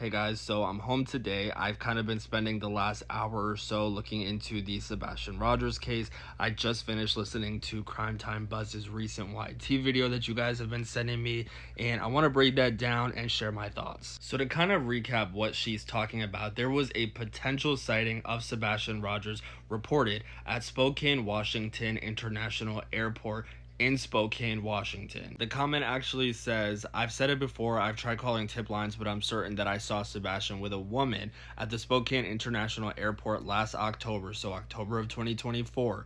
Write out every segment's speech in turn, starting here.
Hey guys, so I'm home today. I've kind of been spending the last hour or so looking into the Sebastian Rogers case. I just finished listening to Crime Time Buzz's recent YT video that you guys have been sending me, and I want to break that down and share my thoughts. So to kind of recap what she's talking about, there was a potential sighting of Sebastian Rogers reported at Spokane, Washington International Airport in Spokane, Washington. The comment actually says, "I've said it before, I've tried calling tip lines, but I'm certain that I saw Sebastian with a woman at the Spokane International Airport last October," so October of 2024.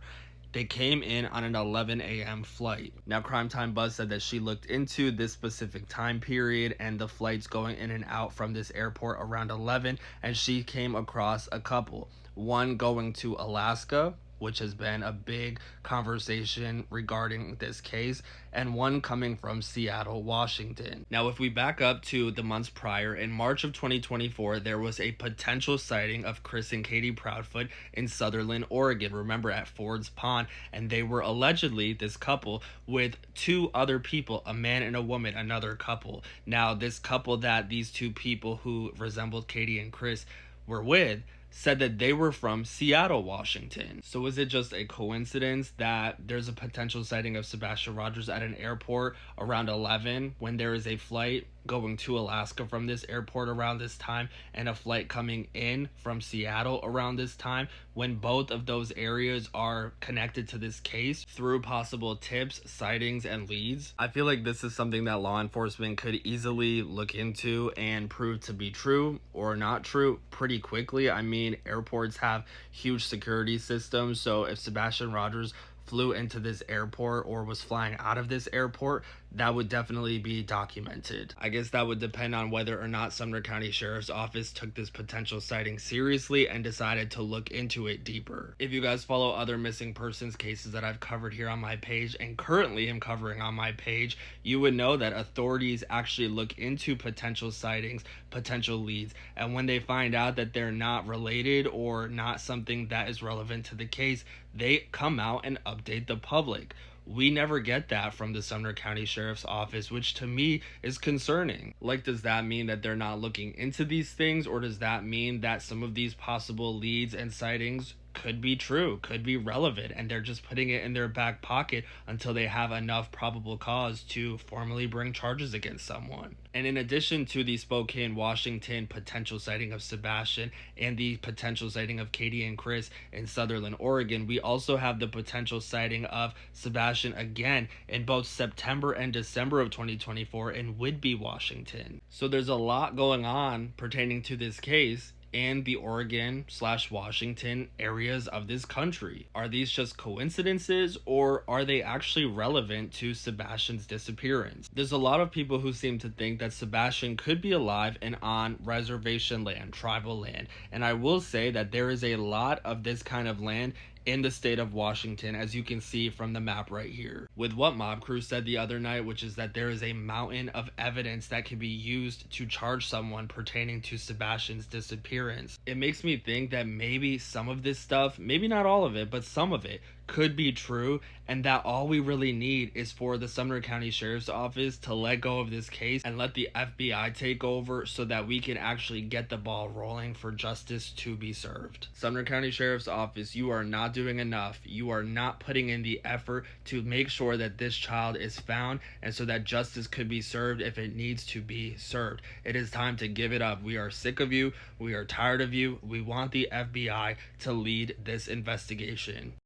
They came in on an 11 a.m. flight. Now, Crime Time Buzz said that she looked into this specific time period and the flights going in and out from this airport around 11, and she came across a couple. One going to Alaska, which has been a big conversation regarding this case, and one coming from Seattle, Washington. Now, if we back up to the months prior, in March of 2024, there was a potential sighting of Chris and Katie Proudfoot in Sutherland, Oregon. Remember, at Ford's Pond, and they were allegedly, this couple, with two other people, a man and a woman, another couple. Now, this couple that these two people who resembled Katie and Chris were with said that they were from Seattle, Washington. So is it just a coincidence that there's a potential sighting of Sebastian Rogers at an airport around 11 when there is a flight going to Alaska from this airport around this time and a flight coming in from Seattle around this time, when both of those areas are connected to this case through possible tips, sightings, and leads? I feel like this is something that law enforcement could easily look into and prove to be true or not true pretty quickly. I mean, airports have huge security systems, so if Sebastian Rogers flew into this airport or was flying out of this airport, that would definitely be documented. I guess that would depend on whether or not Sumner County Sheriff's Office took this potential sighting seriously and decided to look into it deeper. If you guys follow other missing persons cases that I've covered here on my page and currently am covering on my page, you would know that authorities actually look into potential sightings, potential leads, and when they find out that they're not related or not something that is relevant to the case, they come out and update the public. We never get that from the Sumner County Sheriff's Office, which to me is concerning. Like, does that mean that they're not looking into these things, or does that mean that some of these possible leads and sightings could be true, could be relevant, and they're just putting it in their back pocket until they have enough probable cause to formally bring charges against someone? And in addition to the Spokane, Washington potential sighting of Sebastian and the potential sighting of Katie and Chris in Sutherland, Oregon, we also have the potential sighting of Sebastian again in both September and December of 2024 in Whidbey, Washington. So there's a lot going on pertaining to this case and the Oregon/Washington areas of this country. Are these just coincidences, or are they actually relevant to Sebastian's disappearance? There's a lot of people who seem to think that Sebastian could be alive and on reservation land, tribal land, and I will say that there is a lot of this kind of land in the state of Washington, as you can see from the map right here. With what Mob Crew said the other night, which is that there is a mountain of evidence that can be used to charge someone pertaining to Sebastian's disappearance. It makes me think that maybe some of this stuff, maybe not all of it, but some of it could be true, and that all we really need is for the Sumner County Sheriff's Office to let go of this case and let the FBI take over so that we can actually get the ball rolling for justice to be served. Sumner County Sheriff's Office, you are not doing enough. You are not putting in the effort to make sure that this child is found and so that justice could be served if it needs to be served. It is time to give it up. We are sick of you. We are tired of you. We want the FBI to lead this investigation.